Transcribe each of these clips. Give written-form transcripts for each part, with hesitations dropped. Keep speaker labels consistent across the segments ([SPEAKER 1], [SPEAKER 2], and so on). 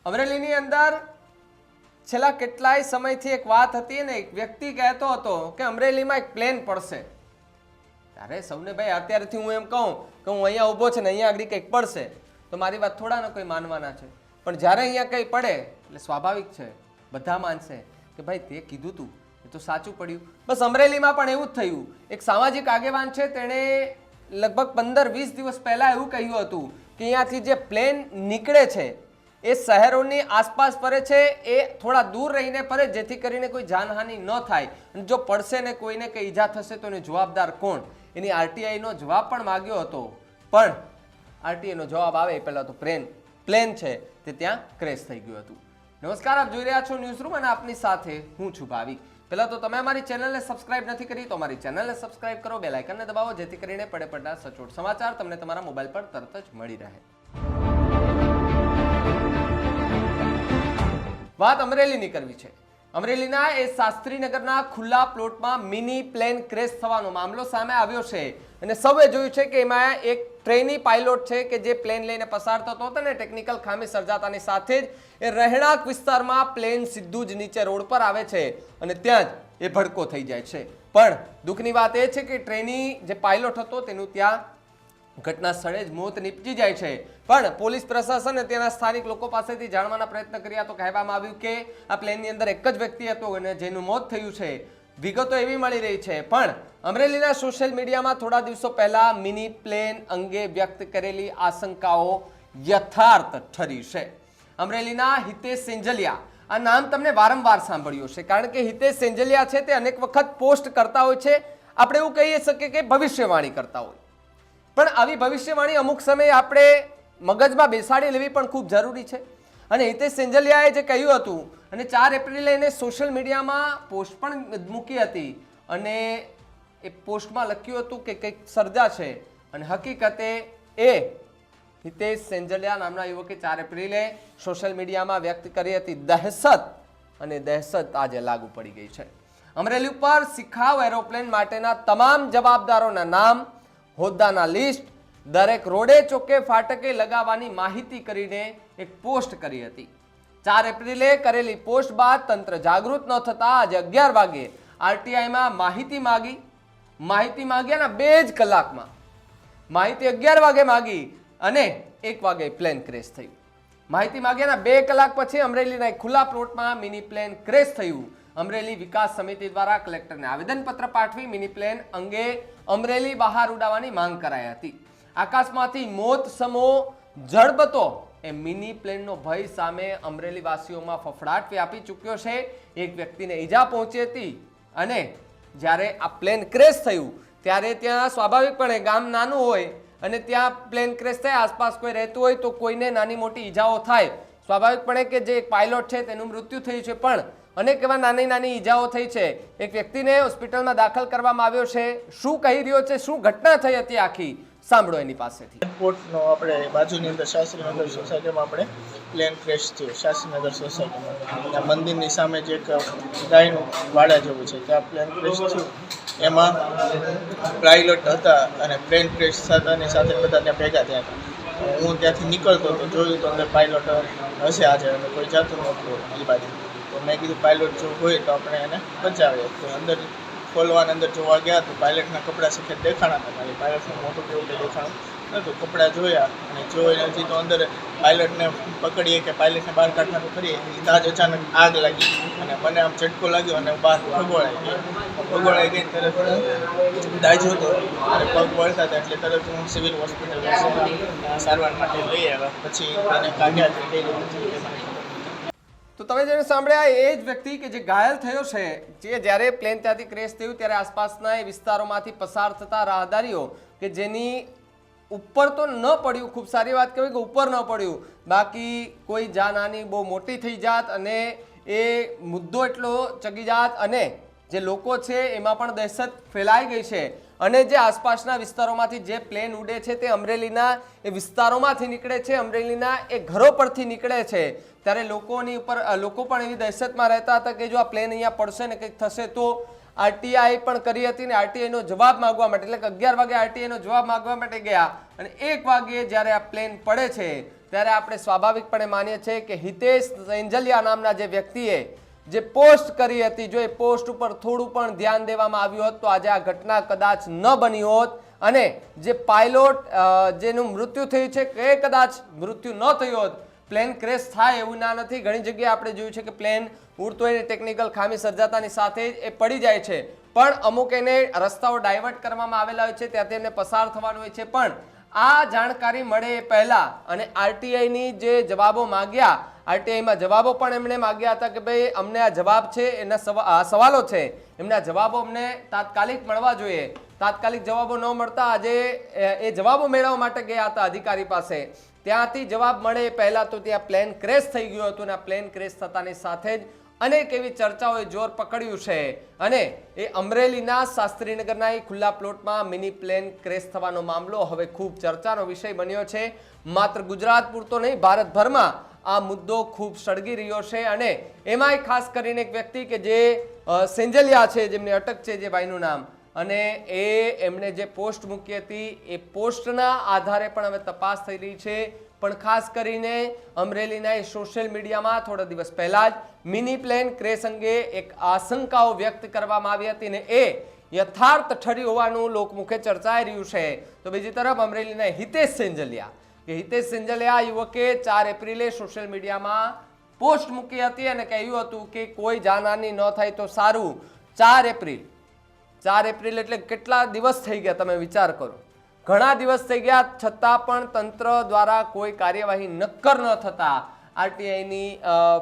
[SPEAKER 1] અમરેલીની અંદર છેલ્લા કેટલાય સમયથી એક વાત હતી ને એક વ્યક્તિ કહેતો હતો કે અમરેલીમાં એક પ્લેન પડશે. ત્યારે સૌને ભાઈ અત્યારેથી હું એમ કહું કે હું અહીંયા ઊભો છે ને અહીંયા આગળ કંઈક પડશે તો મારી વાત થોડા ને કોઈ માનવાના છે, પણ જ્યારે અહીંયા કંઈ પડે એટલે સ્વાભાવિક છે બધા માનશે કે ભાઈ તે કીધું તું એ તો સાચું પડ્યું. બસ અમરેલીમાં પણ એવું જ થયું. એક સામાજિક આગેવાન છે તેણે લગભગ 15-20 દિવસ પહેલા એવું કહ્યું હતું કે અહીંયાથી જે પ્લેન નીકળે છે એ શહેરોની આસપાસ ફરે છે, એ થોડા દૂર રહીને ફરે જેથી કરીને કોઈ જાનહાનિ ન થાય, અને જો પડશે ને કોઈને કંઈ ઈજા થશે તો એનો જવાબદાર કોણ? એની આરટીઆઈનો જવાબ પણ માગ્યો હતો, પણ આરટીઆઈનો જવાબ આવે એ પહેલાં તો પ્લેન છે તે ત્યાં ક્રેશ થઈ ગયું હતું. નમસ્કાર, આપ જોઈ રહ્યા છો ન્યૂઝરૂમ અને આપની સાથે હું છું ભાવિક. પહેલાં તો તમે અમારી ચેનલને સબસ્ક્રાઇબ નથી કરી તો અમારી ચેનલને સબસ્ક્રાઇબ કરો, બેલ આઇકનને દબાવો જેથી કરીને પડે પડતા સચોટ સમાચાર તમને તમારા મોબાઈલ પર તરત જ મળી રહે. વાત અમરેલીની કરવી છે. અમરેલીના એ શાસ્ત્રીનગરના ખુલ્લા પ્લોટમાં મિની પ્લેન ક્રેશ થવાનો મામલો સામે આવ્યો છે અને સૌએ જોયું છે કે એમાં એક ટ્રેની પાયલોટ છે કે જે પ્લેન લઈને પસાર થતો હતો ને ટેકનિકલ ખામી સર્જાતાની સાથે જ એ રહેણાંક વિસ્તારમાં પ્લેન સીધું જ નીચે રોડ પર આવે છે અને ત્યાં જ એ ભડકો થઈ જાય છે. પણ દુઃખની વાત એ છે કે ટ્રેની જે પાયલોટ હતો તેનું ત્યાં ઘટના સ્થળે જ મોત નીપજી જાય છે. પણ પોલીસ પ્રશાસન અને તેના સ્થાનિક લોકો પાસેથી જાણવાના પ્રયત્ન કર્યા તો કહેવામાં આવ્યું કે આ પ્લેનની અંદર એક જ વ્યક્તિ હતો અને જેનું મોત થયું છે. વિગતો એવી મળી રહી છે, પણ અમરેલીના સોશિયલ મીડિયામાં થોડા દિવસો પહેલા મિની પ્લેન અંગે વ્યક્ત કરેલી આશંકાઓ યથાર્થ ઠરી છે. અમરેલીના હિતેશ સેંજલિયા, આ નામ તમને વારંવાર સાંભળ્યું છે કારણ કે હિતેશ સેંજલિયા છે તે અનેક વખત પોસ્ટ કરતા હોય છે. આપણે એવું કહી શકીએ કે ભવિષ્યવાણી કરતા હોય, પણ આવી ભવિષ્યવાણી અમુક સમયે આપણે મગજમાં બેસાડી લેવી પણ ખૂબ જરૂરી છે. અને હિતેશ સેંજલિયાએ જે કહ્યું હતું અને 4 એપ્રિલે એને સોશિયલ મીડિયામાં પોસ્ટ પણ મૂકી હતી અને એ પોસ્ટમાં લખ્યું હતું કે કંઈક સર્જાશે અને હકીકતે એ હિતેશ સેંજલિયા નામના યુવકે 4 એપ્રિલે સોશિયલ મીડિયામાં વ્યક્ત કરી હતી દહેશત, અને દહેશત આજે લાગુ પડી ગઈ છે. અમરેલી ઉપર શિખાઉ એરોપ્લેન માટેના તમામ જવાબદારોના નામ, હોદ્દાના લિસ્ટ, દરેક રોડે ચોકે ફાટકે લગાવવાની માહિતી કરીને એક પોસ્ટ કરી હતી. 4 એપ્રિલે કરેલી પોસ્ટ બાદ તંત્ર જાગૃત ન થતા આજે 11 વાગે આરટીઆઈમાં માહિતી માંગ્યાના 2 જ કલાકમાં માહિતી 11 વાગે માગી અને 1 વાગે પ્લેન ક્રેશ થયું. માહિતી માંગ્યાના 2 કલાક પછી અમરેલીના એક ખુલ્લા પ્લોટમાં મિની પ્લેન ક્રેશ થયું. અમરેલી વિકાસ સમિતિ દ્વારા કલેક્ટરને આવેદનપત્ર પાઠવી મિની પ્લેન અંગે અમરેલી બહાર ઉડાવવાની માંગ કરાઈ હતી. આકાશમાંથી મોત સમો જળબતો એ મિની પ્લેનનો ભય સામે અમરેલી વાસીઓમાં ફફડાટ વ્યાપી ચૂક્યો છે. એક વ્યક્તિને ઈજા પહોંચી હતી અને જ્યારે આ પ્લેન ક્રેશ થયું ત્યારે ત્યાં સ્વાભાવિકપણે ગામ નાનું હોય અને ત્યાં પ્લેન ક્રેશ થાય, આસપાસ કોઈ રહેતું હોય તો કોઈને નાની મોટી ઈજાઓ થાય. સ્વાભાવિકપણે કે જે પાયલોટ છે તેનું મૃત્યુ થયું છે, પણ અનેક એવા નાની ઈજાઓ થઈ છે. એક વ્યક્તિને હોસ્પિટલમાં દાખલ કરવામાં આવ્યો છે. શું કહી રહ્યો છે, શું ઘટના થઈ હતી આખી, સાંભળો એની પાસેથી.
[SPEAKER 2] એરપોર્ટનો આપણે બાજુની અંદર શાસ્ત્રીનગર સોસાયટીમાં આપણે પ્લેન ક્રેશ થયો. શાસ્ત્રીનગર સોસાયટીમાં ત્યાં મંદિરની સામે જે એક ગાયનું વાડા જેવું છે ત્યાં પ્લેન ક્રેશ થયું. એમાં પાયલોટ હતા અને પ્લેન ક્રેશ થતાની સાથે બધા ત્યાં ભેગા થયા હતા. હું ત્યાંથી નીકળતો હતો, જોયું તો અંદર પાયલોટ હશે આજે અને કોઈ જાતું નહોતું એ બાજુ. તો મેં કીધું પાયલોટ જો હોય તો આપણે એને બચાવીએ. તો અંદર ખોલવાને અંદર જોવા ગયા તો પાયલટના કપડાં સફેદ દેખાણા હતા. મારી પાયલટનું મોટું કેવું કંઈ દેખાણું નહોતું. કપડાં જોયા અને જોઈને હજી તો અંદર પાયલટને પકડીએ કે પાયલટને બહાર કાઢવાનું કરીએ ત્યાં જ અચાનક આગ લાગી અને મને આમ ઝટકો લાગ્યો અને બહાર ભગોળાઈ ગઈ. તરત દાઝ્યો હતો અને પગ વળતા હતા એટલે તરત હું સિવિલ હોસ્પિટલ સારવાર માટે લઈ આવ્યા. પછી તેને કાઢ્યા કઈ રીતે.
[SPEAKER 1] તો તમે જેને સાંભળ્યા એ જ વ્યક્તિ કે જે ઘાયલ થયો છે, જે જ્યારે પ્લેન ત્યાંથી ક્રેશ થયું ત્યારે આસપાસના એ વિસ્તારોમાંથી પસાર થતા રાહદારીઓ કે જેની ઉપર તો ન પડ્યું, ખૂબ સારી વાત કહેવાય કે ઉપર ન પડ્યું, બાકી કોઈ જાનહાની બહુ મોટી થઈ જાત અને એ મુદ્દો એટલો ચગી જાત અને જે લોકો છે એમાં પણ દહેશત ફેલાઈ ગઈ છે. અને જે આસપાસના વિસ્તારોમાંથી જે પ્લેન ઉડે છે તે અમરેલીના એ વિસ્તારોમાંથી નીકળે છે, અમરેલીના એ ઘરો પરથી નીકળે છે. ત્યારે લોકો પણ એવી દહેશતમાં રહેતા હતા કે જો આ પ્લેન અહીંયા પડશે ને કંઈક થશે તો આરટીઆઈ પણ કરી હતી ને આરટીઆઈનો જવાબ માંગવા માટે, એટલે કે 11 વાગે આરટીઆઈનો જવાબ માંગવા માટે ગયા અને 1 વાગે જ્યારે આ પ્લેન પડે છે ત્યારે આપણે સ્વાભાવિકપણે માનીએ છીએ કે હિતેશ સેંજલિયા નામના જે વ્યક્તિએ જે પોસ્ટ કરી હતી, જો એ પોસ્ટ ઉપર થોડું પણ ધ્યાન દેવામાં આવ્યું હોત તો આજે આ ઘટના કદાચ ન બની હોત અને જે પાયલોટ જેનું મૃત્યુ થયું છે કે કદાચ મૃત્યુ ન થયું હોત, પ્લેન ક્રેશ થાય એવું ના નથી. ઘણી જગ્યાએ આપણે જોયું છે કે પ્લેન ઉડતો હોય ટેકનિકલ ખામી સર્જાતાની સાથે જ એ પડી જાય છે, પણ અમુક એને રસ્તાઓ ડાયવર્ટ કરવામાં આવેલા હોય છે, ત્યાંથી એમને પસાર થવાનું હોય છે. પણ આ જાણકારી મળે એ પહેલા અને આરટીઆઈની જે જવાબો માંગ્યા, આરટીઆઈમાં જવાબો પણ એમણે માંગ્યા હતા કે ભાઈ અમને આ જવાબ છે, એના સવાલો છે, એમના જવાબો અમને તાત્કાલિક મળવા જોઈએ. તાત્કાલિક જવાબો ન મળતા આજે એ જવાબો મેળવવા માટે ગયા હતા અધિકારી પાસે. ત્યાંથી જવાબ મળે એ પહેલા તો ત્યાં પ્લેન ક્રેશ થઈ ગયું હતું અને આ પ્લેન ક્રેશ થતાની સાથે જ અનેક એવી ચર્ચાઓએ જોર પકડ્યું છે અને એ અમરેલીના શાસ્ત્રીનગરના એ ખુલ્લા પ્લોટમાં મિની પ્લેન ક્રેશ થવાનો મામલો હવે ખૂબ ચર્ચાનો વિષય બન્યો છે. માત્ર ગુજરાત પૂરતો નહીં, ભારતભરમાં આ મુદ્દો ખૂબ સળગી રહ્યો છે અને એમાંય ખાસ કરીને એક વ્યક્તિ કે જે સેંજલિયા છે, જેમની અટક છે, જે ભાઈનું નામ, અને એમણે જે પોસ્ટ મૂકી હતી એ પોસ્ટના આધારે પણ હવે તપાસ થઈ રહી છે. પણ ખાસ કરીને અમરેલીના એ સોશિયલ મીડિયામાં થોડા દિવસ પહેલા જ મિની પ્લેન ક્રેશ અંગે એક આશંકાઓ વ્યક્ત કરવામાં આવી હતી અને એ યથાર્થ ઠરી હોવાનું લોકમુખે ચર્ચાઈ રહ્યું છે. તો બીજી તરફ અમરેલીના હિતેશ સેંજલિયા કે હિતેશ સેંજલિયા યુવકે 4 એપ્રિલે સોશિયલ મીડિયામાં પોસ્ટ મૂકી હતી અને કહ્યું હતું કે કોઈ જાનહાની ન થાય તો સારું. 4 એપ્રિલ એટલે કેટલા દિવસ થઈ ગયા તમે વિચાર કરો. ઘણા દિવસ થઈ ગયા છતાં પણ તંત્ર દ્વારા કોઈ કાર્યવાહી નક્કર ન થતા, આરટીઆઈની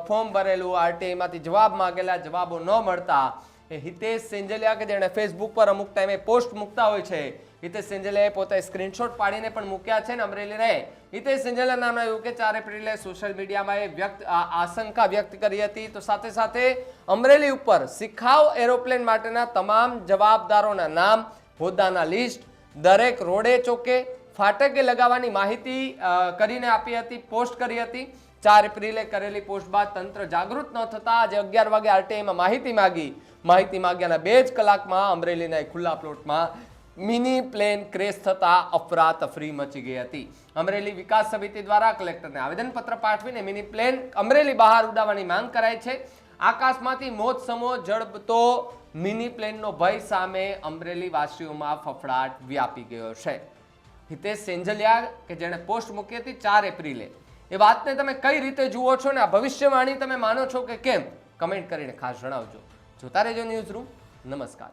[SPEAKER 1] ફોર્મ ભરેલું, આરટીઆઈમાંથી જવાબ માંગેલા, જવાબો ન મળતા એ હિતેશ સેંજલિયા કે જેણે ફેસબુક પર અમુક ટાઈમે પોસ્ટ મૂકતા હોય છે, હિતેશ સેંજલિયાએ પોતે સ્ક્રીનશોટ પાડીને પણ મૂક્યા છે ને અમરેલીને. હિતેશ સેંજલિયા નામના યુવકે 4 એપ્રિલે સોશિયલ મીડિયામાં આશંકા વ્યક્ત કરી હતી. તો સાથે સાથે અમરેલી ઉપર શિખાઉ એરોપ્લેન માટેના તમામ જવાબદારોના નામ, હોદ્દાના લિસ્ટ, દરેક રોડે ચોકે ફાટકે લગાવવાની માહિતી કરીને આપી હતી, પોસ્ટ કરી હતી. 4 એપ્રિલે કરેલી પોસ્ટ બાદ તંત્ર જાગૃત ન થતા આજે 11 વાગે આરટીઆઈમાં માહિતી માંગ્યાના 2 જ કલાકમાં અમરેલીના ખુલ્લા પ્લોટમાં મિની પ્લેન ક્રેશ થતા અફરાતફરી મચી ગઈ હતી. અમરેલી વિકાસ સમિતિ દ્વારા કલેક્ટરને આવેદનપત્ર પાઠવીને મિની પ્લેન અમરેલી બહાર ઉડાવવાની માંગ કરાઈ છે. આકાશમાંથી મોત સમો ઝડપતો મિની પ્લેનનો ભય સામે અમરેલી વાસીઓમાં ફફડાટ વ્યાપી ગયો છે. હિતેશ સેંજલિયા કે જેણે પોસ્ટ મૂકી હતી 4 એપ્રિલે, એ વાતને તમે કઈ રીતે જુઓ છો ને આ ભવિષ્યવાણી તમે માનો છો કે કેમ, કમેન્ટ કરીને ખાસ જણાવજો. જોતા રહેજો ન્યૂઝ રૂમ. નમસ્કાર.